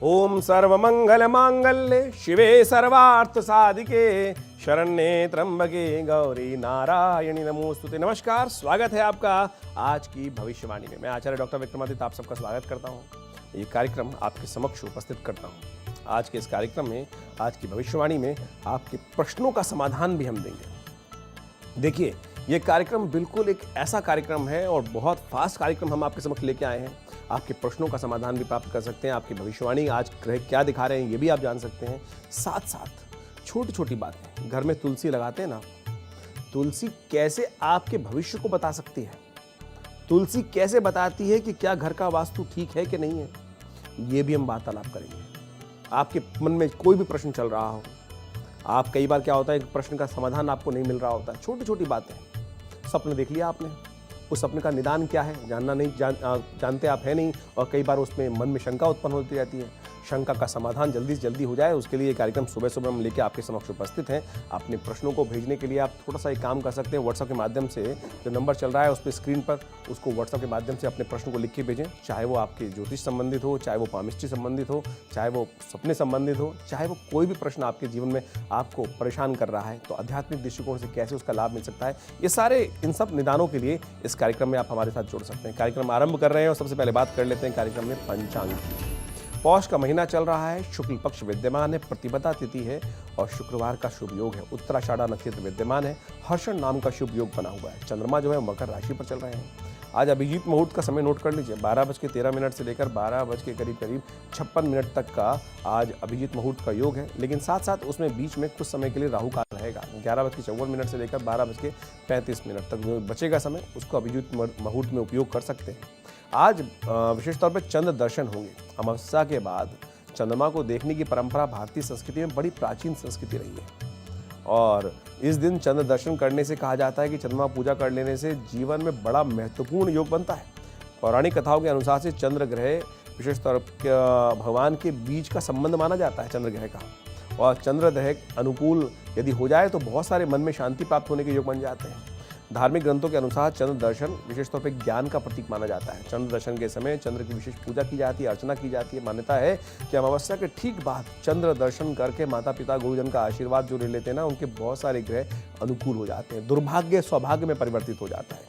ओम सर्वमंगल मांगल्ये शिवे सर्वार्थ साधिके शरण्ये त्र्यंबके गौरी नारायणी नमोस्तुते। नमस्कार, स्वागत है आपका आज की भविष्यवाणी में। मैं आचार्य डॉक्टर विक्रमादित्य आप सबका स्वागत करता हूं। ये कार्यक्रम आपके समक्ष उपस्थित करता हूं। आज के इस कार्यक्रम में, आज की भविष्यवाणी में आपके प्रश्नों का समाधान भी हम देंगे। देखिए, ये कार्यक्रम बिल्कुल एक ऐसा कार्यक्रम है और बहुत फास्ट कार्यक्रम हम आपके समक्ष लेके आए हैं। आपके प्रश्नों का समाधान भी प्राप्त कर सकते हैं। आपकी भविष्यवाणी आज ग्रह क्या दिखा रहे हैं ये भी आप जान सकते हैं। साथ साथ छोटी छोटी बातें, घर में तुलसी लगाते हैं ना, तुलसी कैसे आपके भविष्य को बता सकती है, तुलसी कैसे बताती है कि क्या घर का वास्तु ठीक है कि नहीं है, ये भी हम वार्तालाप करेंगे। आपके मन में कोई भी प्रश्न चल रहा हो, आप कई बार क्या होता है, प्रश्न का समाधान आपको नहीं मिल रहा होता है, छोटी छोटी बातें। सपने देख लिया आपने, उस सपने का निदान क्या है जानना नहीं जानते आप है नहीं, और कई बार उसमें मन में शंका उत्पन्न होती रहती है। शंका का समाधान जल्दी से जल्दी हो जाए, उसके लिए ये कार्यक्रम सुबह सुबह हम लेके आपके समक्ष उपस्थित हैं। अपने प्रश्नों को भेजने के लिए आप थोड़ा सा एक काम कर सकते हैं, व्हाट्सएप के माध्यम से जो नंबर चल रहा है उस पर स्क्रीन पर, उसको व्हाट्सएप के माध्यम से अपने प्रश्न को लिख के भेजें। चाहे वो आपके ज्योतिष संबंधित हो, चाहे वो पामिस्ट्री संबंधित हो, चाहे वो सपने संबंधित हो, चाहे वो कोई भी प्रश्न आपके जीवन में आपको परेशान कर रहा है, तो आध्यात्मिक दृष्टिकोण से कैसे उसका लाभ मिल सकता है, ये सारे इन सब निदानों के लिए इस कार्यक्रम में आप हमारे साथ जुड़ सकते हैं। कार्यक्रम आरंभ कर रहे हैं और सबसे पहले बात कर लेते हैं कार्यक्रम में पंचांग की। पौष का महीना चल रहा है, शुक्ल पक्ष विद्यमान है, प्रतिपदा तिथि है और शुक्रवार का शुभ योग है। उत्तराषाढ़ा नक्षत्र विद्यमान है, हर्षण नाम का शुभ योग बना हुआ है। चंद्रमा जो है मकर राशि पर चल रहे हैं। आज अभिजीत मुहूर्त का समय नोट कर लीजिए, 12:13 से लेकर 12 के करीब 56 मिनट तक का आज अभिजीत मुहूर्त का योग है। लेकिन साथ साथ उसमें बीच में कुछ समय के लिए राहु काल रहेगा। 11:54 से लेकर 12:35 तक जो बचेगा समय, उसको अभिजीत मुहूर्त में उपयोग कर सकते हैं। आज विशेष तौर पर चंद्र दर्शन होंगे। अमावस्या के बाद चंद्रमा को देखने की परंपरा भारतीय संस्कृति में बड़ी प्राचीन संस्कृति रही है और इस दिन चंद्र दर्शन करने से कहा जाता है कि चंद्रमा पूजा कर लेने से जीवन में बड़ा महत्वपूर्ण योग बनता है। पौराणिक कथाओं के अनुसार से चंद्र ग्रह विशेष तौर पर भगवान के बीच का संबंध माना जाता है चंद्र ग्रह का, और चंद्र ग्रह अनुकूल यदि हो जाए तो बहुत सारे मन में शांति प्राप्त होने के योग बन जाते हैं। धार्मिक ग्रंथों के अनुसार चंद्र दर्शन विशेष तौर पर ज्ञान का प्रतीक माना जाता है। चंद्र दर्शन के समय चंद्र की विशेष पूजा की जाती है, अर्चना की जाती है। मान्यता है कि अमावस्या के ठीक बाद चंद्र दर्शन करके माता पिता गुरुजन का आशीर्वाद जो ले लेते हैं ना, उनके बहुत सारे ग्रह अनुकूल हो जाते हैं, दुर्भाग्य सौभाग्य में परिवर्तित हो जाता है।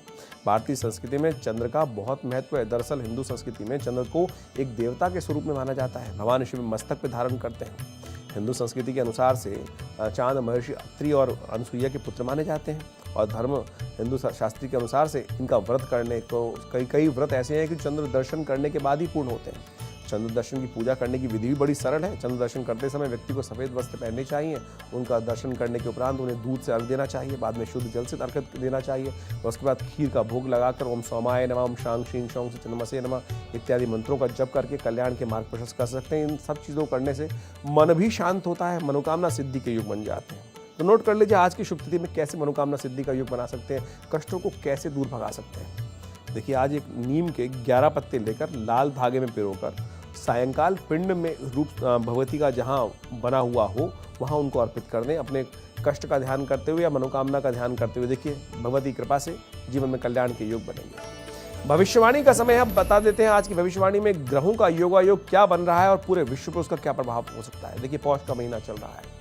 भारतीय संस्कृति में चंद्र का बहुत महत्व है। दरअसल हिंदू संस्कृति में चंद्र को एक देवता के स्वरूप में माना जाता है। भगवान शिव मस्तक पर धारण करते हैं। हिंदू संस्कृति के अनुसार से चांद महर्षि अत्रि और अनसुईया के पुत्र माने जाते हैं और धर्म हिंदू शास्त्री के अनुसार से इनका व्रत करने को कई व्रत ऐसे हैं कि चंद्र दर्शन करने के बाद ही पूर्ण होते हैं। चंद्र दर्शन की पूजा करने की विधि भी बड़ी सरल है। चंद्र दर्शन करते समय व्यक्ति को सफ़ेद वस्त्र पहनने चाहिए। उनका दर्शन करने के उपरांत उन्हें दूध से अर्घ्य देना चाहिए, बाद में शुद्ध जल से अर्घ्य देना चाहिए और उसके बाद खीर का भोग लगाकर ओम सोमाय नमः, ओम शांग शीं शौंग से चंद्रमसे नमः इत्यादि मंत्रों का जप करके कल्याण के मार्ग प्रशस्त कर सकते हैं। इन सब चीज़ों को करने से मन भी शांत होता है, मनोकामना सिद्धि के योग बन जाते हैं। तो नोट कर लीजिए आज की शुभ तिथि में कैसे मनोकामना सिद्धि का योग बना सकते हैं, कष्टों को कैसे दूर भगा सकते हैं। देखिए, आज एक नीम के 11 पत्ते लेकर लाल धागे में पिरोकर सायंकाल पिंड में रूप भगवती का जहाँ बना हुआ हो वहाँ उनको अर्पित कर दें, अपने कष्ट का ध्यान करते हुए या मनोकामना का ध्यान करते हुए। देखिए, भगवती कृपा से जीवन में कल्याण के योग बनेंगे। भविष्यवाणी का समय हम बता देते हैं। आज की भविष्यवाणी में ग्रहों का योगायोग क्या बन रहा है और पूरे विश्व पर उसका क्या प्रभाव हो सकता है। देखिए, पौष का महीना चल रहा है।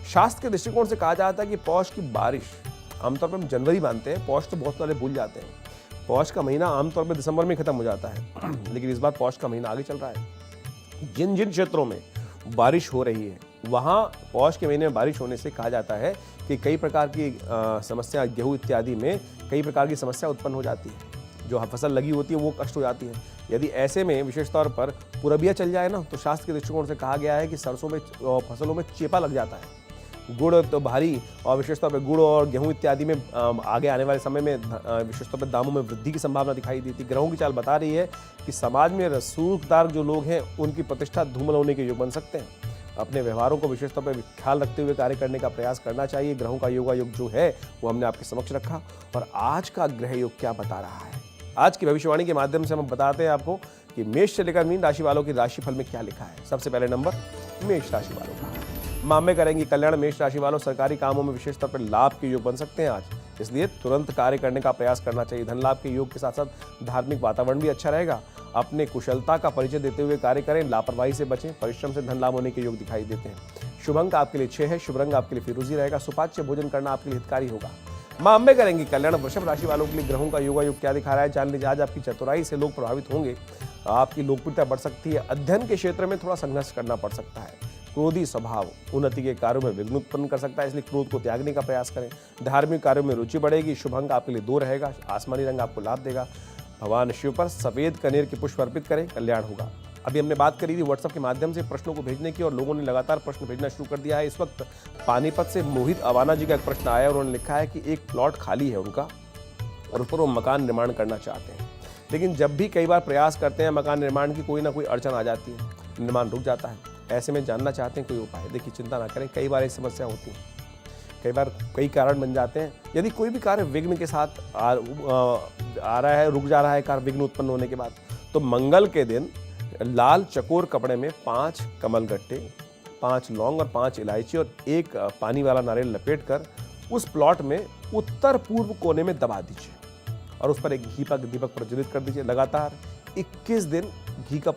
शास्त्र के दृष्टिकोण से कहा जाता है कि पौष की बारिश, आमतौर पर हम जनवरी मानते हैं, पौष तो बहुत सारे भूल जाते हैं। पौष का महीना आमतौर पर दिसंबर में खत्म हो जाता है, लेकिन इस बार पौष का महीना आगे चल रहा है। जिन जिन क्षेत्रों में बारिश हो रही है वहाँ पौष के महीने में बारिश होने से कहा जाता है कि कई प्रकार की समस्या, गेहूँ इत्यादि में कई प्रकार की समस्या उत्पन्न हो जाती है। जो फसल लगी होती है वो कष्ट हो जाती है। यदि ऐसे में विशेष तौर पर पूरबिया चल जाए ना, तो शास्त्र के दृष्टिकोण से कहा गया है कि सरसों में फसलों में चेपा लग जाता है। गुड़ तो भारी और विशेष तौर पर गुड़ और गेहूं इत्यादि में आगे आने वाले समय में विशेष तौर पर दामों में वृद्धि की संभावना दिखाई देती है। ग्रहों की चाल बता रही है कि समाज में रसूखदार जो लोग हैं उनकी प्रतिष्ठा धूमिल होने के योग बन सकते हैं। अपने व्यवहारों को विशेष तौर पर ख्याल रखते हुए कार्य करने का प्रयास करना चाहिए। ग्रहों का योगायोग जो है वो हमने आपके समक्ष रखा और आज का ग्रह योग क्या बता रहा है। आज की भविष्यवाणी के माध्यम से हम बताते हैं आपको कि मेष से लेकर मीन राशि वालों की राशिफल में क्या लिखा है। सबसे पहले नंबर मेष राशि वालों का। मामले करेंगे कल्याण। मेष राशि वालों सरकारी कामों में विशेष तौर पर लाभ के योग बन सकते हैं आज, इसलिए तुरंत कार्य करने का प्रयास करना चाहिए। धन लाभ के योग के साथ साथ धार्मिक वातावरण भी अच्छा रहेगा। अपने कुशलता का परिचय देते हुए कार्य करें, लापरवाही से बचें, परिश्रम से धन लाभ होने के योग दिखाई देते हैं। शुभ अंक आपके लिए 6 है, शुभ रंग आपके लिए फिरोजी रहेगा, सुपाच्य भोजन करना आपके लिए हितकारी होगा। मां अम्बे करेंगी कल्याण। वृषभ राशि वालों के लिए ग्रहों का योगायोग क्या दिखा रहा है जान लीजिए। आज आपकी चतुराई से लोग प्रभावित होंगे, आपकी लोकप्रियता बढ़ सकती है। अध्ययन के क्षेत्र में थोड़ा संघर्ष करना पड़ सकता है। क्रोधी स्वभाव उन्नति के कार्यों में विघ्न उत्पन्न कर सकता है, इसलिए क्रोध को त्यागने का प्रयास करें। धार्मिक कार्यों में रुचि बढ़ेगी। शुभ अंक आपके लिए 2 रहेगा, आसमानी रंग आपको लाभ देगा। भगवान शिव पर सफेद कनेर के पुष्प अर्पित करें, कल्याण होगा। अभी हमने बात करी थी व्हाट्सएप के माध्यम से प्रश्नों को भेजने की और लोगों ने लगातार प्रश्न भेजना शुरू कर दिया है। इस वक्त पानीपत से मोहित अवाना जी का एक प्रश्न आया, उन्होंने लिखा है कि एक प्लॉट खाली है उनका और उस पर वो मकान निर्माण करना चाहते हैं, लेकिन जब भी कई बार प्रयास करते हैं मकान निर्माण की कोई ना कोई अड़चन आ जाती है, निर्माण रुक जाता है। ऐसे में जानना चाहते हैं कोई उपाय। देखिए चिंता ना करें, कई बार ऐसी समस्या होती है, कई बार कई कारण बन जाते हैं। यदि कोई भी कार्य विघ्न के साथ आ रहा है, रुक जा रहा है कार्य विघ्न उत्पन्न होने के बाद, तो मंगल के दिन लाल चकोर कपड़े में 5 कमल गट्टे, 5 लौंग और 5 इलायची और 1 पानी वाला नारियल लपेट कर उस प्लॉट में उत्तर पूर्व कोने में दबा दीजिए और उस पर एक घी का दीपक प्रज्वलित कर दीजिए। लगातार 21 दिन घी का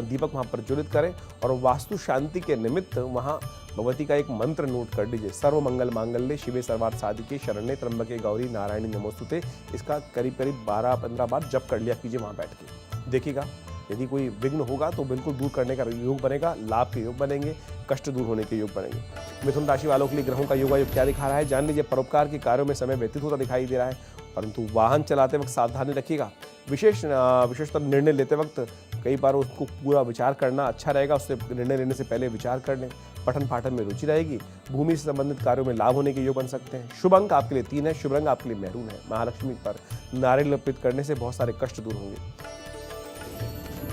दीपक वहाँ प्रज्वलित करें और वास्तु शांति के निमित्त वहाँ भगवती का एक मंत्र नोट कर लीजिए। सर्व मंगल मांगल्ये शिवे सर्वार्थ साधिके शरण्ये त्र्यंबके गौरी नारायणी नमोस्तुते। इसका करीब 12-15 बार जप कर लिया कीजिए वहाँ बैठ के। देखिएगा यदि कोई विघ्न होगा तो बिल्कुल दूर करने का योग बनेगा, लाभ के योग बनेंगे, कष्ट दूर होने के योग बनेंगे। मिथुन राशि वालों के लिए ग्रहों का योगायोग क्या दिखा रहा है जान लीजिए। परोपकार के कार्यों में समय व्यतीत होता दिखाई दे रहा है, परंतु वाहन चलाते वक्त सावधानी रखिएगा। विशेषतर निर्णय लेते वक्त कई बार उसको पूरा विचार करना अच्छा रहेगा, उससे निर्णय लेने से पहले विचार कर लें। पठन पाठन में रुचि रहेगी, भूमि से संबंधित कार्यों में लाभ होने के योग बन सकते हैं। शुभ अंक आपके लिए 3 है, शुभ रंग आपके लिए मैरून है। महालक्ष्मी पर नारियल अर्पित करने से बहुत सारे कष्ट दूर होंगे।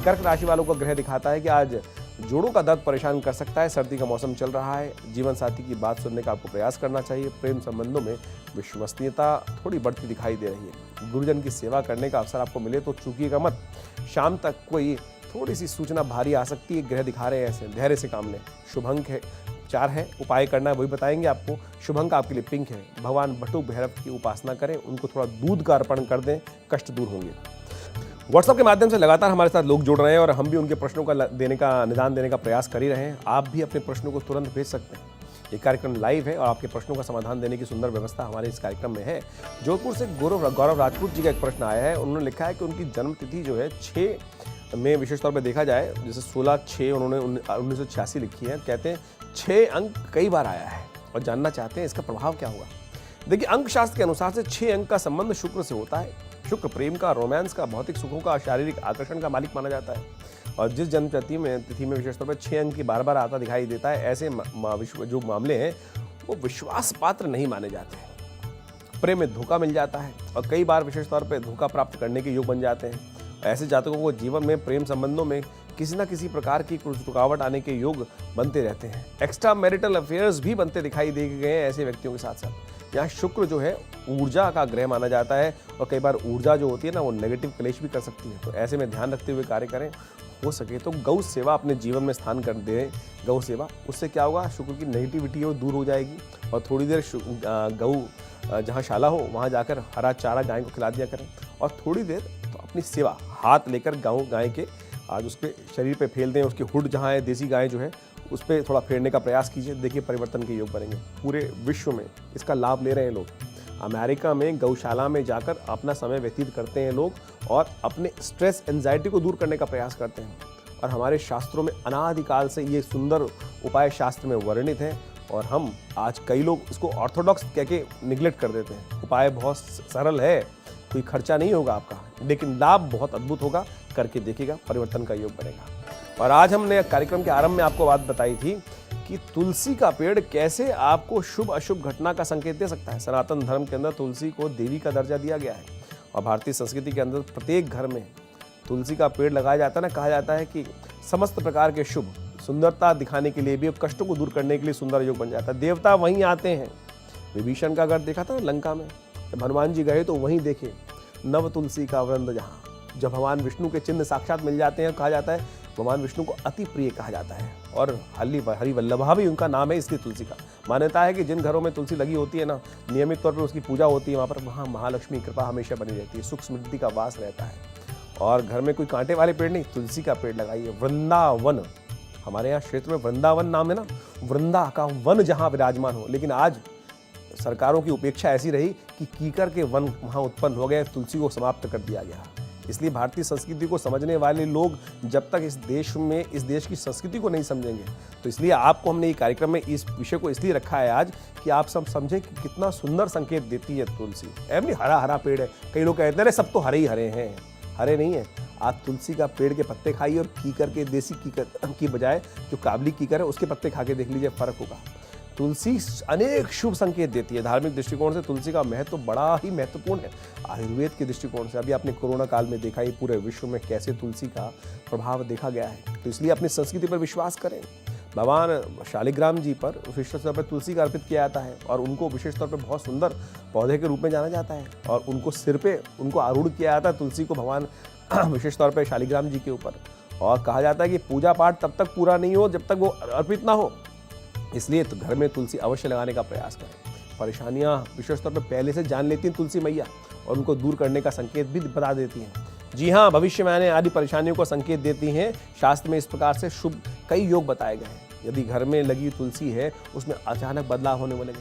कर्क राशि वालों का ग्रह दिखाता है कि आज जोड़ों का दर्द परेशान कर सकता है। सर्दी का मौसम चल रहा है, जीवन साथी की बात सुनने का आपको प्रयास करना चाहिए। प्रेम संबंधों में विश्वसनीयता थोड़ी बढ़ती दिखाई दे रही है। गुरुजन की सेवा करने का अवसर आपको मिले तो चूकिएगा मत। शाम तक कोई थोड़ी सी सूचना भारी आ सकती है, ग्रह दिखा रहे हैं ऐसे, धैर्य से काम लें। शुभ अंक है 4 है, उपाय करना है वही बताएंगे आपको। शुभ अंक आपके लिए पिंक है। भगवान बटुक भैरव की उपासना करें, उनको थोड़ा दूध का अर्पण कर दें, कष्ट दूर होंगे। व्हाट्सएप के माध्यम से लगातार हमारे साथ लोग जुड़ रहे हैं और हम भी उनके प्रश्नों का निदान देने का प्रयास कर ही रहे हैं। आप भी अपने प्रश्नों को तुरंत भेज सकते हैं। ये कार्यक्रम लाइव है और आपके प्रश्नों का समाधान देने की सुंदर व्यवस्था हमारे इस कार्यक्रम में है। जोधपुर से गौरव राजपूत जी का एक प्रश्न आया है, उन्होंने लिखा है कि उनकी जन्मतिथि जो है 6 में विशेष तौर पर देखा जाए, जैसे 16/6 उन्होंने 1986 लिखी है। कहते हैं 6 अंक कई बार आया है और जानना चाहते हैं इसका प्रभाव क्या होगा। देखिए अंक शास्त्र के अनुसार से 6 अंक का संबंध शुक्र से होता है। शुक्र प्रेम का, रोमांस का, भौतिक सुखों का, शारीरिक आकर्षण का मालिक माना जाता है और जिस जन्म तिथि में विशेष तौर पर 6 अंक की बार आता दिखाई देता है, ऐसे जो मामले हैं वो विश्वास पात्र नहीं माने जाते हैं। प्रेम में धोखा मिल जाता है और कई बार विशेष तौर पर धोखा प्राप्त करने के योग बन जाते हैं। ऐसे जातकों को जीवन में प्रेम संबंधों में किसी न किसी प्रकार की कुछ रुकावट आने के योग बनते रहते हैं। एक्स्ट्रा मैरिटल अफेयर्स भी बनते दिखाई दे गए हैं ऐसे व्यक्तियों के साथ साथ। यहाँ शुक्र जो है ऊर्जा का ग्रह माना जाता है और कई बार ऊर्जा जो होती है ना वो नेगेटिव क्लेश भी कर सकती है। तो ऐसे में ध्यान रखते हुए कार्य करें। हो सके तो गौ सेवा अपने जीवन में स्थान कर दें। गौ सेवा, उससे क्या होगा, शुक्र की नेगेटिविटी है वो दूर हो जाएगी और थोड़ी देर गौ जहाँ शाला हो वहाँ जाकर हरा चारा गाय को खिला दिया करें और थोड़ी देर तो अपनी सेवा हाथ लेकर गाय के आज उसके शरीर पे फेर दें। उसकी हुड जहाँ है, देसी गाय जो है उस पर थोड़ा फेरने का प्रयास कीजिए। देखिए परिवर्तन के योग बनेंगे। पूरे विश्व में इसका लाभ ले रहे हैं लोग। अमेरिका में गौशाला में जाकर अपना समय व्यतीत करते हैं लोग और अपने स्ट्रेस एंजाइटी को दूर करने का प्रयास करते हैं। और हमारे शास्त्रों में अनादिकाल से ये सुंदर उपाय शास्त्र में वर्णित हैं और हम आज कई लोग इसको ऑर्थोडॉक्स कह के निगलेक्ट कर देते हैं। उपाय बहुत सरल है, कोई खर्चा नहीं होगा आपका, लेकिन लाभ बहुत अद्भुत होगा। करके देखिएगा, परिवर्तन का योग बनेगा। और आज हमने कार्यक्रम के आरंभ में आपको बात बताई थी कि तुलसी का पेड़ कैसे आपको शुभ अशुभ घटना का संकेत दे सकता है। सनातन धर्म के अंदर तुलसी को देवी का दर्जा दिया गया है और भारतीय संस्कृति के अंदर प्रत्येक घर में तुलसी का पेड़ लगाया जाता है ना। कहा जाता है कि समस्त प्रकार के शुभ, सुंदरता दिखाने के लिए भी, कष्टों को दूर करने के लिए सुंदर योग बन जाता है। देवता वहीं आते हैं। विभीषण का घर देखा था ना लंका में, जब हनुमान जी गए तो वहीं देखे नव तुलसी का वृंद। जहाँ जब भगवान विष्णु के चिन्ह साक्षात मिल जाते हैं, कहा जाता है भगवान विष्णु को अति प्रिय कहा जाता है और हरिवल्लभा भी उनका नाम है। इसलिए तुलसी का मान्यता है कि जिन घरों में तुलसी लगी होती है ना, नियमित तौर पर उसकी पूजा होती है, वहाँ महालक्ष्मी कृपा हमेशा बनी रहती है, सुख समृद्धि का वास रहता है। और घर में कोई कांटे वाले पेड़ नहीं, तुलसी का पेड़ लगाइए। वृंदावन, हमारे यहाँ क्षेत्र में वृंदावन नाम है ना, वृंदा का वन जहाँ विराजमान हो। लेकिन आज सरकारों की उपेक्षा ऐसी रही कि कीकर के वन वहाँ उत्पन्न हो गए, तुलसी को समाप्त कर दिया गया। इसलिए भारतीय संस्कृति को समझने वाले लोग जब तक इस देश की संस्कृति को नहीं समझेंगे, तो इसलिए आपको हमने ये कार्यक्रम में इस विषय को इसलिए रखा है आज कि आप सब समझें कि कितना सुंदर संकेत देती है तुलसी। एवं हरा हरा पेड़ है, कई लोग कहते हैं सब तो हरे ही हरे हैं, हरे नहीं है। आप तुलसी का पेड़ के पत्ते खाइए और कीकर के, देसी कीकर की बजाय जो काबली कीकर है उसके पत्ते खा के देख लीजिए, फर्क होगा। तुलसी अनेक शुभ संकेत देती है। धार्मिक दृष्टिकोण से तुलसी का महत्व बड़ा ही महत्वपूर्ण है। आयुर्वेद के दृष्टिकोण से अभी आपने कोरोना काल में देखा ही पूरे विश्व में कैसे तुलसी का प्रभाव देखा गया है। तो इसलिए अपनी संस्कृति पर विश्वास करें। भगवान शालिग्राम जी पर विशेष तौर पर तुलसी का अर्पित किया जाता है और उनको विशेष तौर पर बहुत सुंदर पौधे के रूप में जाना जाता है और उनको सिर पे उनको आरूढ़ किया जाता है तुलसी को भगवान विशेष तौर पर शालिग्राम जी के ऊपर। और कहा जाता है कि पूजा पाठ तब तक पूरा नहीं हो जब तक वो अर्पित ना हो, इसलिए तो घर में तुलसी अवश्य लगाने का प्रयास करें। परेशानियां विशेष तौर पर पहले से जान लेती हैं तुलसी मैया और उनको दूर करने का संकेत भी बता देती हैं। जी हाँ, भविष्य में आने आदि परेशानियों को संकेत देती हैं। शास्त्र में इस प्रकार से शुभ कई योग बताए गए हैं। यदि घर में लगी तुलसी है उसमें अचानक बदलाव होने वाले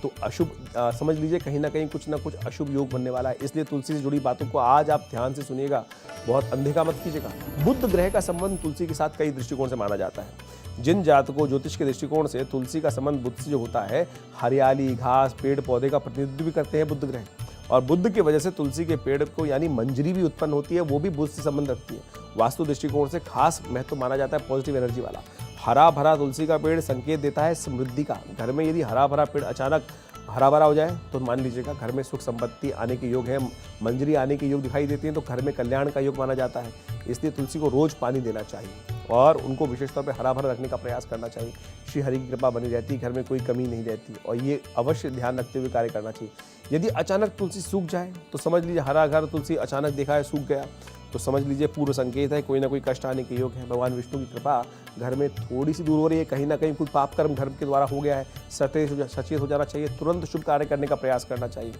तो अशुभ समझ लीजिए, कहीं ना कहीं कुछ ना कुछ अशुभ योग बनने वाला है। इसलिए तुलसी से जुड़ी बातों को आज आप ध्यान से सुनिएगा, बहुत अनदेखा मत कीजिएगा। बुध ग्रह का संबंध तुलसी के साथ कई दृष्टिकोण से माना जाता है। जिन जातकों ज्योतिष के दृष्टिकोण से तुलसी का संबंध बुध से जो होता है, हरियाली, घास, पेड़ पौधे का प्रतिनिधित्व भी करते हैं बुध ग्रह। और बुध की वजह से तुलसी के पेड़ को यानी मंजरी भी उत्पन्न होती है, वो भी बुध से संबंध रखती है। वास्तु दृष्टिकोण से खास महत्व माना जाता है पॉजिटिव एनर्जी वाला। हरा भरा तुलसी का पेड़ संकेत देता है समृद्धि का। घर में यदि हरा भरा पेड़ अचानक हरा भरा हो जाए तो मान लीजिएगा घर में सुख संपत्ति आने के योग है, मंजरी आने के योग दिखाई देती है, तो घर में कल्याण का योग माना जाता है। इसलिए तुलसी को रोज पानी देना चाहिए और उनको विशेष तौर पर हरा भरा रखने का प्रयास करना चाहिए। श्री हरि की कृपा बनी रहती है, घर में कोई कमी नहीं रहती और ये अवश्य ध्यान रखते हुए कार्य करना चाहिए। यदि अचानक तुलसी सूख जाए तो समझ लीजिए हरा घर तुलसी अचानक देखा है सूख गया तो समझ लीजिए पूर्व संकेत है कोई ना कोई कष्ट आने के योग है। भगवान विष्णु की कृपा घर में थोड़ी सी दूर हो रही है, कहीं ना कहीं कुछ पाप कर्म घर के द्वारा हो गया है, सचेत हो जाना चाहिए, तुरंत शुभ कार्य करने का प्रयास करना चाहिए।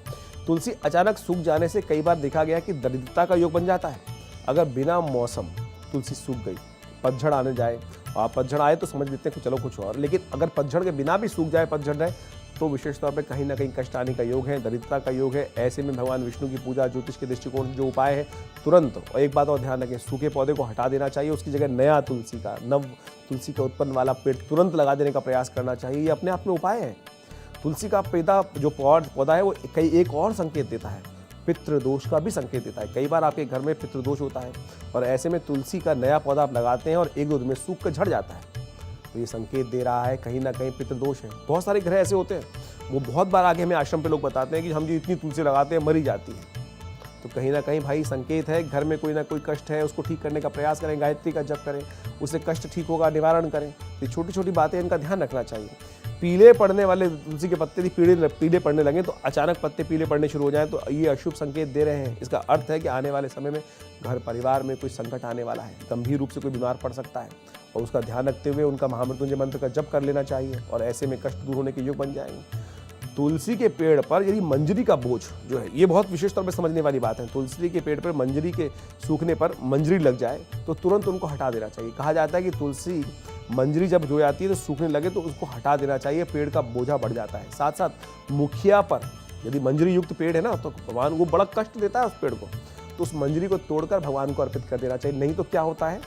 तुलसी अचानक सूख जाने से कई बार देखा गया कि दरिद्रता का योग बन जाता है। अगर बिना मौसम तुलसी सूख गई, पतझड़ आने जाए और पतझड़ आए तो समझ लेते हैं कि चलो कुछ और, लेकिन अगर पतझड़ के बिना भी सूख जाए, पतझड़ रहे तो विशेष तौर पे कहीं ना कहीं कष्ट आने का योग है, दरिद्रता का योग है। ऐसे में भगवान विष्णु की पूजा ज्योतिष के दृष्टिकोण से जो उपाय है तुरंत, और एक बात और ध्यान रखें, सूखे पौधे को हटा देना चाहिए, उसकी जगह नया तुलसी का नव तुलसी का उत्पन्न वाला पेड़ तुरंत लगा देने का प्रयास करना चाहिए। ये अपने आप में उपाय है। तुलसी का पेदा जो पौधा है वो कई एक और संकेत देता है, पितृदोष का भी संकेत देता है। कई बार आपके घर में पितृदोष होता है और ऐसे में तुलसी का नया पौधा आप लगाते हैं और एक दो दिन में सूख कर झड़ जाता है, तो ये संकेत दे रहा है कहीं ना कहीं पितृदोष है। बहुत सारे ग्रह ऐसे होते हैं, वो बहुत बार आगे हमें आश्रम पे लोग बताते हैं कि हम जो इतनी तुलसी लगाते हैं मरी जाती है, तो कहीं ना कहीं भाई संकेत है घर में कोई ना कोई कष्ट है, उसको ठीक करने का प्रयास करें, गायत्री का जप करें, उससे कष्ट ठीक होगा, निवारण करें। ये छोटी छोटी बातें इनका ध्यान रखना चाहिए। पीले पड़ने वाले तुलसी के पत्ते पीले पड़ने लगे तो अचानक पत्ते पीले पड़ने शुरू हो जाएं तो ये अशुभ संकेत दे रहे हैं। इसका अर्थ है कि आने वाले समय में घर परिवार में कोई संकट आने वाला है, गंभीर रूप से कोई बीमार पड़ सकता है और उसका ध्यान रखते हुए उनका महामृत्युंजय मंत्र का जप कर लेना चाहिए और ऐसे में कष्ट दूर होने के योग बन जाएंगे। तुलसी के पेड़ पर यदि मंजरी का बोझ जो है, ये बहुत विशेष तौर पर समझने वाली बात है। तुलसी के पेड़ पर मंजरी के सूखने पर मंजरी लग जाए तो तुरंत उनको हटा देना चाहिए। कहा जाता है कि तुलसी मंजरी जब जो जाती है तो सूखने लगे तो उसको हटा देना चाहिए, पेड़ का बोझा बढ़ जाता है। साथ साथ मुखिया पर यदि मंजरी युक्त पेड़ है ना तो भगवान को बड़ा कष्ट देता है उस पेड़ को, तो उस मंजरी को तोड़कर भगवान को अर्पित कर देना चाहिए। नहीं तो क्या होता है,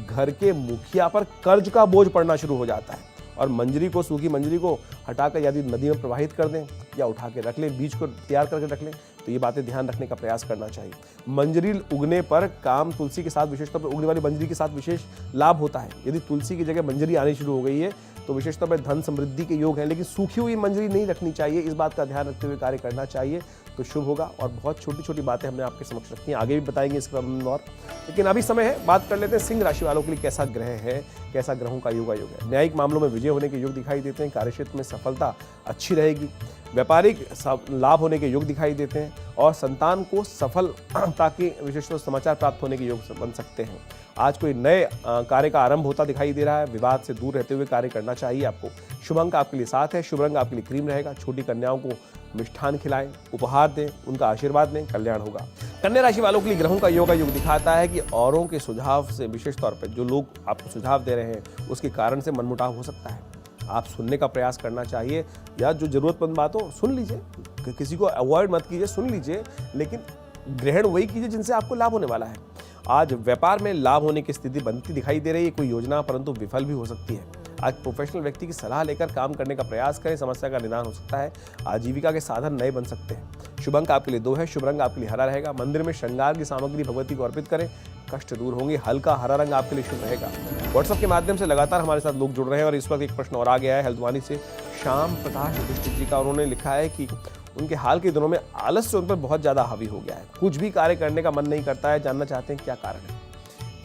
घर के मुखिया पर कर्ज का बोझ पड़ना शुरू हो जाता है और मंजरी को, सूखी मंजरी को हटाकर यदि नदी में प्रवाहित कर दें या उठा के रख लें, बीज को तैयार करके रख लें, तो ये बातें ध्यान रखने का प्रयास करना चाहिए। मंजरी उगने पर काम तुलसी के साथ विशेष तौर पर उगने वाली मंजरी के साथ विशेष लाभ होता है। यदि तुलसी की जगह मंजरी आनी शुरू हो गई है तो विशेष तौर पर धन समृद्धि के योग है, लेकिन सूखी हुई मंजरी नहीं रखनी चाहिए। इस बात का ध्यान रखते हुए कार्य करना चाहिए तो शुभ होगा। और बहुत छोटी छोटी बातें हमने आपके समक्ष रखी हैं, आगे भी बताएंगे इस क्रम में और, लेकिन अभी समय है बात कर लेते हैं सिंह राशि वालों के लिए कैसा ग्रह है, कैसा ग्रहों का योग है। न्यायिक मामलों में विजय होने के योग दिखाई देते हैं, कार्यक्षेत्र में सफलता अच्छी रहेगी, व्यापारिक लाभ होने के योग दिखाई देते हैं और संतान को सफलता के विशेष समाचार प्राप्त होने के योग बन सकते हैं। आज कोई नए कार्य का आरंभ होता दिखाई दे रहा है, विवाद से दूर रहते हुए कार्य करना चाहिए आपको। शुभ अंक आपके लिए 7 है, शुभ रंग आपके लिए क्रीम रहेगा। छोटी कन्याओं को मिष्ठान खिलाएं, उपहार दें, उनका आशीर्वाद लें, कल्याण होगा। कन्या राशि वालों के लिए ग्रहों का योगा योग दिखाता है कि औरों के सुझाव से, विशेष तौर पर जो लोग आपको सुझाव दे रहे हैं उसके कारण से मनमुटाव हो सकता है। आप सुनने का प्रयास करना चाहिए, या जो जरूरतमंद बात हो सुन लीजिए, किसी को अवॉइड मत कीजिए, सुन लीजिए, लेकिन ग्रहण वही कीजिए जिनसे आपको लाभ होने वाला है। आज व्यापार में लाभ होने की स्थिति बनती दिखाई दे रही है, कोई योजना परंतु विफल भी हो सकती है। आज प्रोफेशनल व्यक्ति की सलाह लेकर काम करने का प्रयास करें, समस्या का निदान हो सकता है। आजीविका के साधन नए बन सकते हैं। शुभ अंक आपके लिए 2 है, शुभ रंग आपके लिए हरा रहेगा। मंदिर में श्रृंगार की सामग्री भगवती को अर्पित करें, कष्ट दूर होंगे। हल्का हरा रंग आपके लिए शुभ रहेगा। व्हाट्सएप के माध्यम से लगातार हमारे साथ लोग जुड़ रहे हैं और इस वक्त एक प्रश्न और आ गया है हल्द्वानी से श्याम प्रकाश दृष्टि जी का। उन्होंने लिखा है कि उनके हाल के दिनों में आलस्य उन पर बहुत ज्यादा हावी हो गया है, कुछ भी कार्य करने का मन नहीं करता है। जानना चाहते हैं क्या कारण है।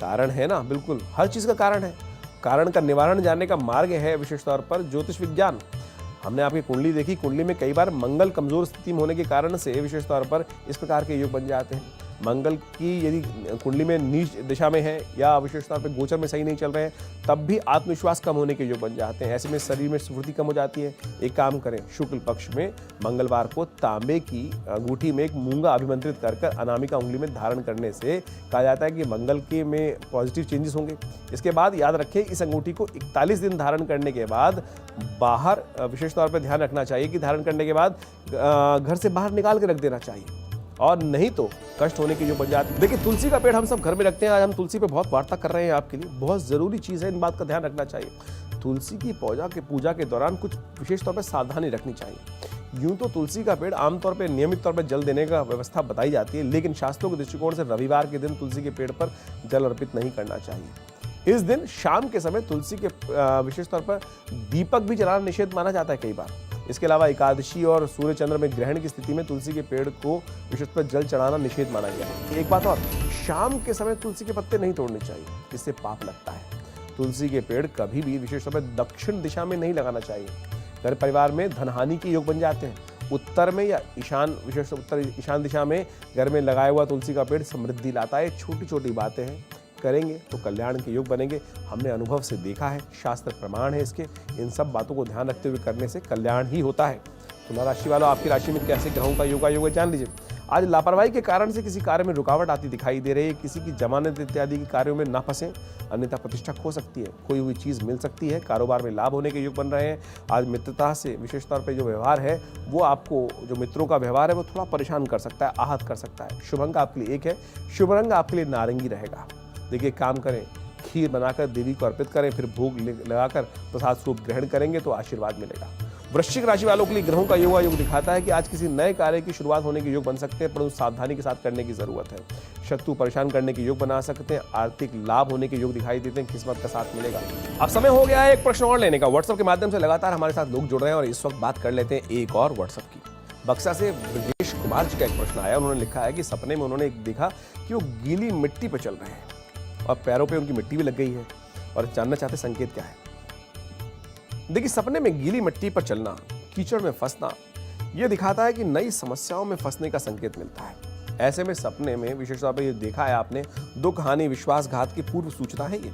कारण है ना, बिल्कुल हर चीज का कारण है। कारण का निवारण जानने का मार्ग है विशेष तौर पर ज्योतिष विज्ञान। हमने आपकी कुंडली देखी, कुंडली में कई बार मंगल कमजोर स्थिति में होने के कारण से विशेष तौर पर इस प्रकार के योग बन जाते हैं। मंगल की यदि कुंडली में नीच दिशा में है या विशेष तौर पर गोचर में सही नहीं चल रहे हैं, तब भी आत्मविश्वास कम होने के योग बन जाते हैं। ऐसे में शरीर में स्फूर्ति कम हो जाती है। एक काम करें, शुक्ल पक्ष में मंगलवार को तांबे की अंगूठी में एक मूंगा अभिमंत्रित कर अनामिका उंगली में धारण करने से कहा जाता है कि मंगल के में पॉजिटिव चेंजेस होंगे। इसके बाद याद रखें, इस अंगूठी को 41 दिन धारण करने के बाद बाहर, विशेष तौर पर ध्यान रखना चाहिए कि धारण करने के बाद घर से बाहर निकाल के रख देना चाहिए, और नहीं तो कष्ट होने की जो बन जाती है। देखिए, तुलसी का पेड़ हम सब घर में रखते हैं। आज हम तुलसी पे बहुत वार्ता कर रहे हैं आपके लिए, बहुत जरूरी चीज है, इन बात का ध्यान रखना चाहिए। तुलसी की पूजा के दौरान कुछ विशेष तौर पर सावधानी रखनी चाहिए। यूं तो तुलसी का पेड़ आमतौर पर नियमित तौर पर जल देने का व्यवस्था बताई जाती है, लेकिन शास्त्रों के दृष्टिकोण से रविवार के दिन तुलसी के पेड़ पर जल अर्पित नहीं करना चाहिए। इस दिन शाम के समय तुलसी के विशेष तौर पर दीपक भी जलाना निषेध माना जाता है कई बार। इसके अलावा एकादशी और सूर्य चंद्र में ग्रहण की स्थिति में तुलसी के पेड़ को विशेष पर जल चढ़ाना निषेध माना गया है। एक बात और, शाम के समय तुलसी के पत्ते नहीं तोड़ने चाहिए, इससे पाप लगता है। तुलसी के पेड़ कभी भी विशेष तौर पर दक्षिण दिशा में नहीं लगाना चाहिए। घर परिवार में धनहानि के योग बन जाते हैं। उत्तर में या ईशान, विशेष उत्तर ईशान दिशा में घर में लगाया हुआ तुलसी का पेड़ समृद्धि लाता है। छोटी छोटी बातें हैं, करेंगे तो कल्याण के योग बनेंगे। हमने अनुभव से देखा है, शास्त्र प्रमाण है इसके। इन सब बातों को ध्यान रखते हुए करने से कल्याण ही होता है। तुला राशि वालों, आपकी राशि में कैसे ग्रहों का योगा योग जान लीजिए। आज लापरवाही के कारण से किसी कार्य में रुकावट आती दिखाई दे रही है। किसी की जमानत इत्यादि के कार्यों में ना फंसे, अन्यथा प्रतिष्ठा खो सकती है। कोई हुई चीज मिल सकती है। कारोबार में लाभ होने के योग बन रहे हैं। आज मित्रता से विशेष तौर पर जो व्यवहार है वो आपको, जो मित्रों का व्यवहार है वो थोड़ा परेशान कर सकता है, आहत कर सकता है। शुभ अंक आपके लिए 1 है, शुभ रंग आपके लिए नारंगी रहेगा। देखिए, काम करें, खीर बनाकर देवी को अर्पित करें, फिर भोग लगाकर प्रसाद स्वरूप ग्रहण करेंगे तो आशीर्वाद मिलेगा। वृश्चिक राशि वालों के लिए ग्रहों का योगा योग दिखाता है कि आज किसी नए कार्य की शुरुआत होने के योग बन सकते हैं, परंतु सावधानी के साथ करने की जरूरत है। शत्रु परेशान करने के योग बना सकते हैं। आर्थिक लाभ होने के योग दिखाई देते हैं। किस्मत का साथ मिलेगा। अब समय हो गया है एक प्रश्न और लेने का। व्हाट्सएप के माध्यम से लगातार हमारे साथ लोग जुड़ रहे हैं और इस वक्त बात कर लेते हैं एक और व्हाट्सएप की। बक्सा से ब्रजेश कुमार जी का एक प्रश्न आया। उन्होंने लिखा है कि सपने में उन्होंने देखा कि वो गीली मिट्टी पर चल रहे हैं और पैरों पे उनकी मिट्टी भी लग गई है, और जानना चाहते संकेत क्या है। देखिए, सपने में गीली मिट्टी पर चलना, कीचड़ में फंसना, यह दिखाता है कि नई समस्याओं में फंसने का संकेत मिलता है। ऐसे में सपने में विशेष तौर पर यह देखा है आपने, दुख, हानि, विश्वासघात की पूर्व सूचना है। ये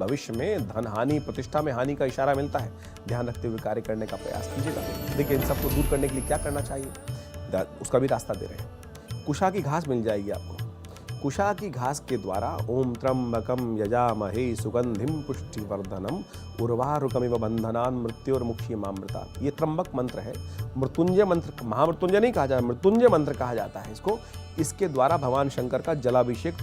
भविष्य में धन हानि, प्रतिष्ठा में हानि का इशारा मिलता है। ध्यान रखते हुए कार्य करने का प्रयास कीजिएगा। देखिए, इन सबको दूर करने के लिए क्या करना चाहिए, उसका भी रास्ता दे रहे हैं। कुशा की घास मिल जाएगी आपको। कुशा की घास के द्वारा ओम त्र्यंबकम यजामहे सुगंधिम पुष्टिवर्धनम उर्वारुकमिव बंधनान मृत्युर्मुक्षीमामृता। ये त्र्यंबक मंत्र है। मृत्युंजय मंत्र, महामृत्युंजय नहीं कहा जाता, मृत्युंजय मंत्र कहा जाता है इसको। इसके द्वारा भगवान शंकर का जलाभिषेक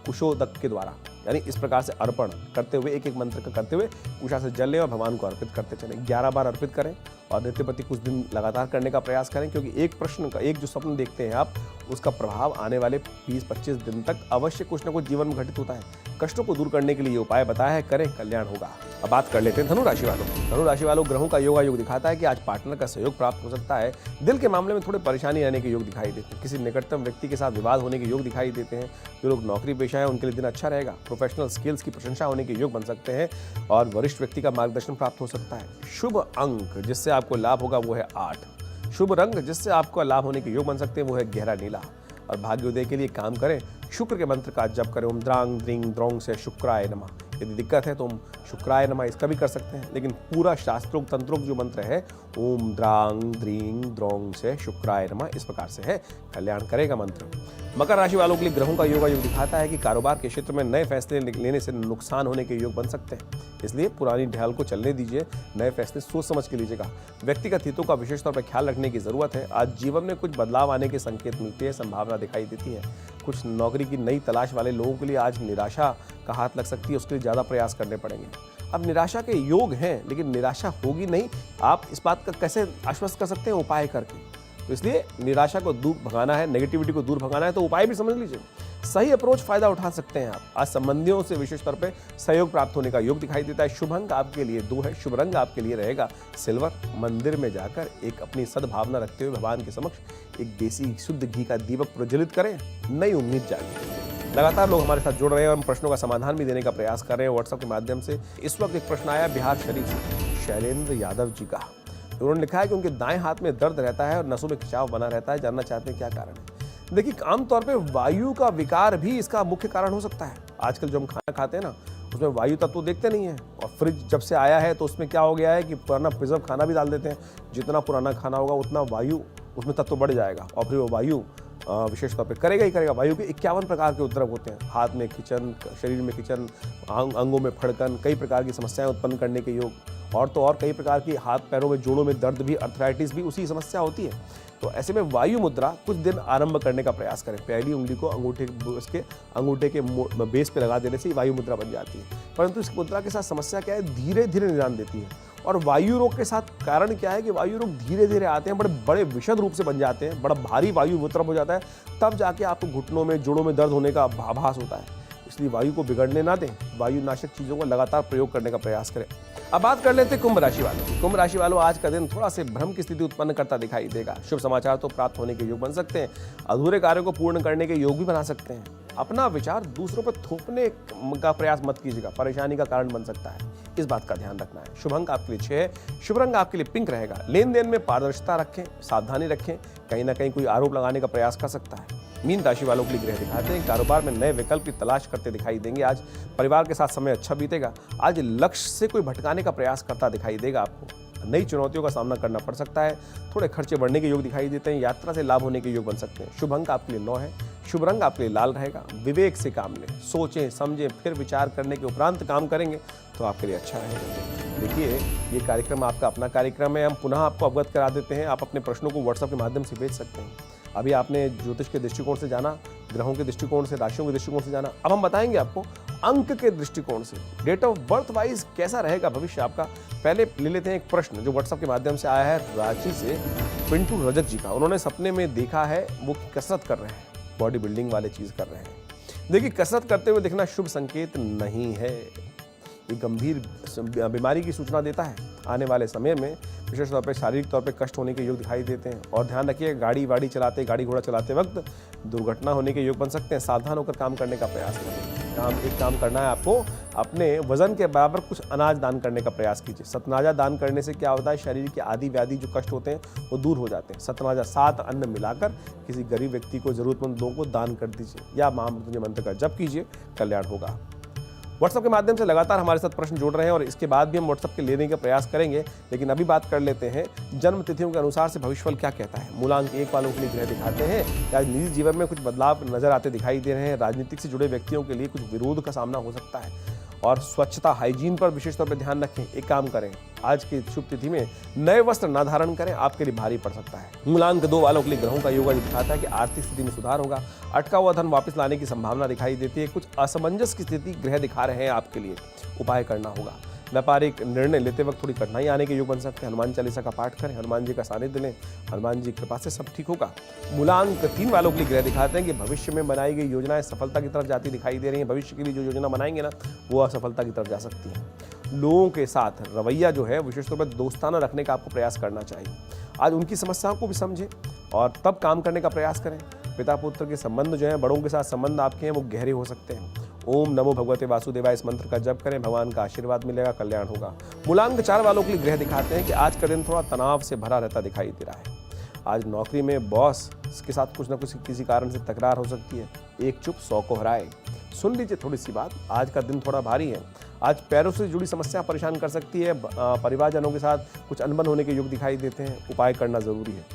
कुशोदक के द्वारा, यानी इस प्रकार से अर्पण करते हुए, एक एक मंत्र का करते हुए कुशा से जल लें और भगवान को अर्पित करते चलें। 11 बार अर्पित करें और नित्य प्रति कुछ दिन लगातार करने का प्रयास करें, क्योंकि एक प्रश्न का, एक जो स्वप्न देखते हैं आप, उसका प्रभाव आने वाले 20-25 दिन तक अवश्य कुछ न कुछ जीवन में घटित होता है। कष्टों को दूर करने के लिए ये उपाय बताया है, करें, कल्याण होगा। अब बात कर लेते हैं धनु राशि वालों। धनु राशि वालों, ग्रहों का योगा योग दिखाता है कि आज पार्टनर का सहयोग प्राप्त हो सकता है। दिल के मामले में थोड़े परेशानी आने के योग दिखाई देते हैं। किसी निकटतम व्यक्ति के साथ विवाद होने के योग दिखाई देते हैं। जो लोग नौकरी पेशा है उनके लिए दिन अच्छा रहेगा। प्रोफेशनल स्किल्स की प्रशंसा होने के योग बन सकते हैं और वरिष्ठ व्यक्ति का मार्गदर्शन प्राप्त हो सकता है। शुभ अंक जिससे आपको लाभ होगा वो है 8। शुभ रंग जिससे आपको लाभ होने के योग बन सकते हैं वो है गहरा नीला। और भाग्योदय के लिए काम करें, शुक्र के मंत्र का जप करें। ओम द्रांग द्रिंग द्रोंग से शुक्राय नमः। यदि दिक्कत है तो हम शुक्राय नमः इसका भी कर सकते हैं, लेकिन पूरा शास्त्रोक्त तंत्रोक्त जो मंत्र है ओम द्रांग द्रींग द्रोंग से शुक्राय नमः इस प्रकार से है, कल्याण करेगा मंत्र। मकर राशि वालों के लिए ग्रहों का योग दिखाता है कि कारोबार के क्षेत्र में नए फैसले लेने से नुकसान होने के योग बन सकते हैं, इसलिए पुरानी ढाल को चलने दीजिए, नए फैसले सोच समझ के लीजिएगा। व्यक्तिगत हितों का विशेष तौर पर ख्याल रखने की जरूरत है। आज जीवन में कुछ बदलाव आने के संकेत मिलते हैं, संभावना दिखाई देती है। कुछ नौकरी की नई तलाश वाले लोगों के लिए आज निराशा का हाथ लग सकती है, उसके लिए ज़्यादा प्रयास करने पड़ेंगे। अब निराशा के योग हैं, लेकिन निराशा होगी नहीं, आप इस बात का कैसे आश्वस्त कर सकते हैं? उपाय करके। तो इसलिए निराशा को दूर भगाना है, नेगेटिविटी को दूर भगाना है, तो उपाय भी समझ लीजिए। सही अप्रोच फायदा उठा सकते हैं आप। आज संबंधियों से विशेष तौर पे सहयोग प्राप्त होने का योग दिखाई देता है। शुभ अंक आपके लिए 2 है, शुभ रंग आपके लिए रहेगा सिल्वर। मंदिर में जाकर एक अपनी सद्भावना रखते हुए भगवान के समक्ष एक देसी शुद्ध घी का दीपक प्रज्वलित करें, नई उम्मीद जागे। लगातार लोग हमारे साथ जुड़ रहे हैं और हम प्रश्नों का समाधान भी देने का प्रयास कर रहे हैं व्हाट्सएप के माध्यम से। इस वक्त एक प्रश्न आया बिहार शरीफ से शैलेंद्र यादव जी का। उन्होंने लिखा है कि उनके दाएं हाथ में दर्द रहता है और नसों में खिंचाव बना रहता है, जानना चाहते हैं क्या कारण है। देखिए, आमतौर पे वायु का विकार भी इसका मुख्य कारण हो सकता है। आजकल जो हम खाना खाते हैं ना, उसमें वायु तत्व देखते नहीं है, और फ्रिज जब से आया है तो उसमें क्या हो गया है कि पुराना प्रिजर्व खाना भी डाल देते हैं। जितना पुराना खाना होगा उतना वायु उसमें तत्व बढ़ जाएगा, और फिर वो वायु विशेष तौर पे करेगा ही करेगा। वायु के 51 प्रकार के उपद्रव होते हैं। हाथ में खिंचन, शरीर में खिंचन, अंगों में फड़कन, कई प्रकार की समस्याएं उत्पन्न करने के योग, और तो और कई प्रकार की हाथ पैरों में जोड़ों में दर्द भी, अर्थराइटिस भी उसी समस्या होती है। तो ऐसे में वायु मुद्रा कुछ दिन आरंभ करने का प्रयास करें। पहली उंगली को अंगूठे के बेस पे लगा देने से ही वायु मुद्रा बन जाती है। परंतु इस मुद्रा के साथ समस्या क्या है, धीरे धीरे निदान देती है। और वायु रोग के साथ कारण क्या है कि वायु रोग धीरे धीरे आते हैं, बड़े बड़े विशद रूप से बन जाते हैं, बड़ा भारी वायु वितरण हो जाता है, तब जाके आपको घुटनों में जोड़ों में दर्द होने का आभास होता है। इसलिए वायु को बिगड़ने ना दें, वायुनाशक चीजों को लगातार प्रयोग करने का प्रयास करें। अब बात कर लेते हैं कुंभ राशि वालों की। कुंभ राशि वालों, आज का दिन थोड़ा से भ्रम की स्थिति उत्पन्न करता दिखाई देगा। शुभ समाचार तो प्राप्त होने के योग बन सकते हैं, अधूरे कार्यों को पूर्ण करने के योग भी बना सकते हैं। अपना विचार दूसरों पर थोपने का प्रयास मत कीजिएगा, परेशानी का कारण बन सकता है, इस बात का ध्यान रखना है। शुभ अंक आपके लिए 6 है, शुभ रंग आपके लिए पिंक रहेगा। लेन देन में पारदर्शिता रखें, सावधानी रखें, कहीं ना कहीं कोई आरोप लगाने का प्रयास कर सकता है। मीन राशि वालों के लिए ग्रह दिखाते हैं कारोबार में नए विकल्प की तलाश करते दिखाई देंगे। आज परिवार के साथ समय अच्छा बीतेगा। आज लक्ष्य से कोई भटकाने का प्रयास करता दिखाई देगा आपको। नई चुनौतियों का सामना करना पड़ सकता है। थोड़े खर्चे बढ़ने के योग दिखाई देते हैं। यात्रा से लाभ होने के योग बन सकते हैं। शुभ अंक आपके लिए 9 है, शुभ रंग आपके लिए लाल रहेगा। विवेक से काम लें, सोचें समझें, फिर विचार करने के उपरांत काम करेंगे तो आपके लिए अच्छा रहेगा। देखिए, ये कार्यक्रम आपका अपना कार्यक्रम है, हम पुनः आपको अवगत करा देते हैं। आप अपने प्रश्नों को व्हाट्सएप के माध्यम से भेज सकते हैं। अभी आपने ज्योतिष के दृष्टिकोण से जाना, ग्रहों के दृष्टिकोण से, राशियों के दृष्टिकोण से जाना। अब हम बताएंगे आपको अंक के दृष्टिकोण से डेट ऑफ बर्थ वाइज कैसा रहेगा भविष्य आपका। पहले ले लेते हैं एक प्रश्न जो व्हाट्सएप के माध्यम से आया है रांची से पिंटू रजक जी का। उन्होंने सपने में देखा है वो कसरत कर रहे हैं, बॉडी बिल्डिंग वाले चीज कर रहे हैं। देखिए, कसरत करते हुए दिखना शुभ संकेत नहीं है, ये गंभीर बीमारी की सूचना देता है। आने वाले समय में विशेष तौर पर शारीरिक तौर पे कष्ट होने के योग दिखाई देते हैं। और ध्यान रखिए, गाड़ी घोड़ा चलाते वक्त दुर्घटना होने के योग बन सकते हैं। सावधान होकर काम करने का प्रयास करें। एक काम करना है आपको, अपने वजन के बराबर कुछ अनाज दान करने का प्रयास कीजिए। सतनाजा दान करने से क्या होता है, शरीर के आदि व्याधि जो कष्ट होते हैं वो दूर हो जाते हैं। सतनाजा 7 अन्न मिलाकर किसी गरीब व्यक्ति को, जरूरतमंद लोगों को दान कर दीजिए, या महामृत्युंजय मंत्र का जप कीजिए, कल्याण होगा। व्हाट्सएप के माध्यम से लगातार हमारे साथ प्रश्न जोड़ रहे हैं और इसके बाद भी हम व्हाट्सएप के लेने का प्रयास करेंगे। लेकिन अभी बात कर लेते हैं जन्म तिथियों के अनुसार से भविष्यफल क्या कहता है। मूलांक 1 वालों के लिए ग्रह दिखाते हैं कि आज निजी जीवन में कुछ बदलाव नजर आते दिखाई दे रहे हैं। राजनीतिक से जुड़े व्यक्तियों के लिए कुछ विरोध का सामना हो सकता है। और स्वच्छता, हाइजीन पर विशेष तौर पर ध्यान रखें। एक काम करें, आज की शुभ तिथि में नए वस्त्र न धारण करें, आपके लिए भारी पड़ सकता है। मूलांक 2 वालों के लिए ग्रहों का योग दिखाता है कि आर्थिक स्थिति में सुधार होगा। अटका हुआ धन वापस लाने की संभावना दिखाई देती है। कुछ असमंजस की स्थिति ग्रह दिखा रहे हैं आपके लिए, उपाय करना होगा। व्यापारिक निर्णय लेते वक्त थोड़ी कठिनाई आने के योग बन सकते हैं। हनुमान चालीसा का पाठ करें, हनुमान जी का सानिध्य लें, हनुमान जी की कृपा से सब ठीक होगा। मूलांक 3 वालों के लिए ग्रह दिखाते हैं कि भविष्य में बनाई गई योजनाएं सफलता की तरफ जाती दिखाई दे रही हैं। भविष्य के लिए जो योजना बनाएंगे ना, वो असफलता की तरफ जा सकती है। लोगों के साथ रवैया जो है विशेष तौर पर दोस्ताना रखने का आपको प्रयास करना चाहिए। आज उनकी समस्याओं को भी समझें और तब काम करने का प्रयास करें। पिता पुत्र के संबंध जो है, बड़ों के साथ संबंध आपके हैं, वो गहरे हो सकते हैं। ओम नमो भगवते वासुदेवाय इस मंत्र का जप करें, भगवान का आशीर्वाद मिलेगा, कल्याण होगा। मूलांक 4 वालों के लिए ग्रह दिखाते हैं कि आज का दिन थोड़ा तनाव से भरा रहता दिखाई दे रहा है। आज नौकरी में बॉस के साथ कुछ ना कुछ किसी कारण से तकरार हो सकती है। एक चुप 100 को हराए। सुन लीजिए थोड़ी सी बात, आज का दिन थोड़ा भारी है। आज पैरों से जुड़ी समस्या परेशान कर सकती है। परिवारजनों के साथ कुछ अनबन होने के योग दिखाई देते हैं। उपाय करना जरूरी है।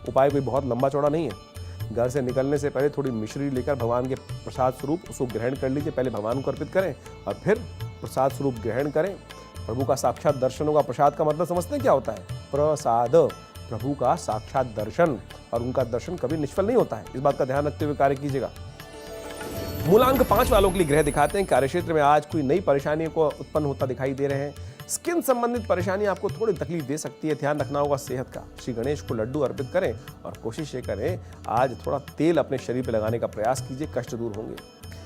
उपाय कोई बहुत लंबा चौड़ा नहीं है। घर से निकलने से पहले थोड़ी मिश्री लेकर भगवान के प्रसाद स्वरूप उसको ग्रहण कर लीजिए। पहले भगवान को अर्पित करें और फिर प्रसाद स्वरूप ग्रहण करें। प्रभु का साक्षात दर्शन होगा। प्रसाद का मतलब समझते हैं क्या होता है? प्रसाद, प्रभु का साक्षात दर्शन, और उनका दर्शन कभी निष्फल नहीं होता है। इस बात का ध्यान रखते हुए कार्य कीजिएगा। मूलांक 5 वालों के लिए ग्रह दिखाते हैं कार्यक्षेत्र में आज कोई नई परेशानियों को उत्पन्न होता दिखाई दे रहे हैं। स्किन संबंधित परेशानी आपको थोड़ी तकलीफ दे सकती है। ध्यान रखना होगा सेहत का। श्री गणेश को लड्डू अर्पित करें और कोशिश ये करें आज थोड़ा तेल अपने शरीर पर लगाने का प्रयास कीजिए, कष्ट दूर होंगे।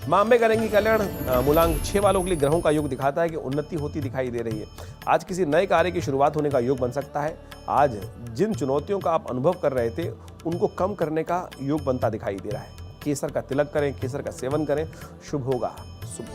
मां अम्बे करेंगी कल्याण। मूलांक 6 वालों के लिए ग्रहों का योग दिखाता है कि उन्नति होती दिखाई दे रही है। आज किसी नए कार्य की शुरुआत होने का योग बन सकता है। आज जिन चुनौतियों का आप अनुभव कर रहे थे उनको कम करने का योग बनता दिखाई दे रहा है। केसर का तिलक करें, केसर का सेवन करें, शुभ होगा।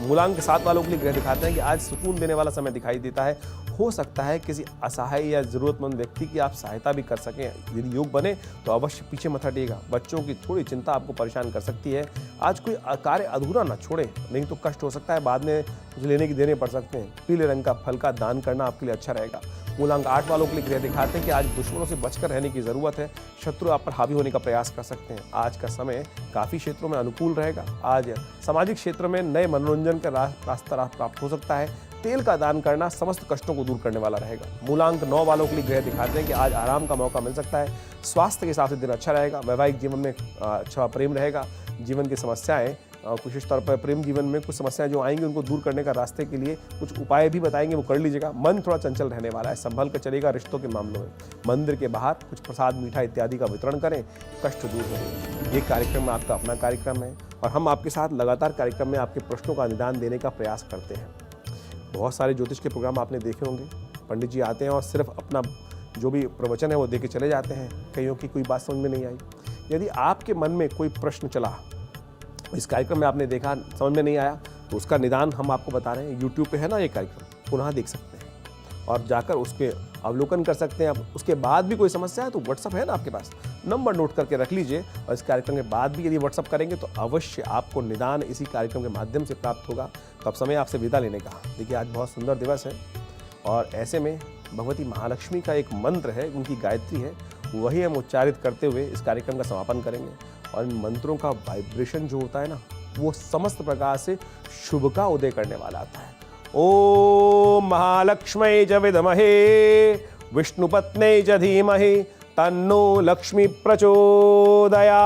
मूलांक 7 वालों के लिए ग्रह दिखाते हैं कि आज सुकून देने वाला समय दिखाई देता है। हो सकता है किसी असहाय या जरूरतमंद व्यक्ति की आप सहायता भी कर सकें। यदि योग बने तो अवश्य पीछे मत हटिएगा। बच्चों की थोड़ी चिंता आपको परेशान कर सकती है। आज कोई कार्य अधूरा ना छोड़े, नहीं तो कष्ट हो सकता है, बाद में लेने की देने पड़ सकते हैं। पीले रंग का फल का दान करना आपके लिए अच्छा रहेगा। मूलांक 8 वालों के लिए ग्रह दिखाते हैं कि आज दुश्मनों से बचकर रहने की जरूरत है। शत्रु आप पर हावी होने का प्रयास कर सकते हैं। आज का समय काफी क्षेत्रों में अनुकूल रहेगा। आज सामाजिक क्षेत्र में नए मनोरंजन का रास्ता प्राप्त हो सकता है। तेल का दान करना समस्त कष्टों को दूर करने वाला रहेगा। मूलांक 9 वालों के लिए ग्रह दिखाते हैं कि आज आराम का मौका मिल सकता है। स्वास्थ्य के हिसाब से दिन अच्छा रहेगा। वैवाहिक जीवन में अच्छा प्रेम रहेगा। जीवन की समस्याएं, विशेष तौर पर प्रेम जीवन में कुछ समस्याएं जो आएंगी उनको दूर करने का रास्ते के लिए कुछ उपाय भी बताएंगे, वो कर लीजिएगा। मन थोड़ा चंचल रहने वाला है, संभल कर चलेगा रिश्तों के मामलों में। मंदिर के बाहर कुछ प्रसाद, मीठा इत्यादि का वितरण करें, कष्ट दूर होंगे। ये कार्यक्रम आपका अपना कार्यक्रम है और हम आपके साथ लगातार कार्यक्रम में आपके प्रश्नों का निदान देने का प्रयास करते हैं। बहुत सारे ज्योतिष के प्रोग्राम आपने देखे होंगे। पंडित जी आते हैं और सिर्फ अपना जो भी प्रवचन है वो दे के चले जाते हैं। कईयों की कोई बात समझ में नहीं आई। यदि आपके मन में कोई प्रश्न चला, इस कार्यक्रम में आपने देखा, समझ में नहीं आया, तो उसका निदान हम आपको बता रहे हैं। यूट्यूब पे है ना ये कार्यक्रम, पुनः देख सकते हैं और जाकर उसके अवलोकन कर सकते हैं। आप उसके बाद भी कोई समस्या है तो व्हाट्सअप है ना आपके पास, नंबर नोट करके रख लीजिए। और इस कार्यक्रम के बाद भी यदि व्हाट्सअप करेंगे तो अवश्य आपको निदान इसी कार्यक्रम के माध्यम से प्राप्त होगा। तो अब समय आपसे विदा लेने का। देखिए आज बहुत सुंदर दिवस है और ऐसे में भगवती महालक्ष्मी का एक मंत्र है, उनकी गायत्री है, वही हम उच्चारित करते हुए इस कार्यक्रम का समापन करेंगे। और इन मंत्रों का वाइब्रेशन जो होता है ना, वो समस्त प्रकार से शुभ का उदय करने वाला आता है। ओम महालक्ष्मी च विद्महे विष्णुपत्नी च धीमहि तन्नो लक्ष्मी प्रचोदयात्।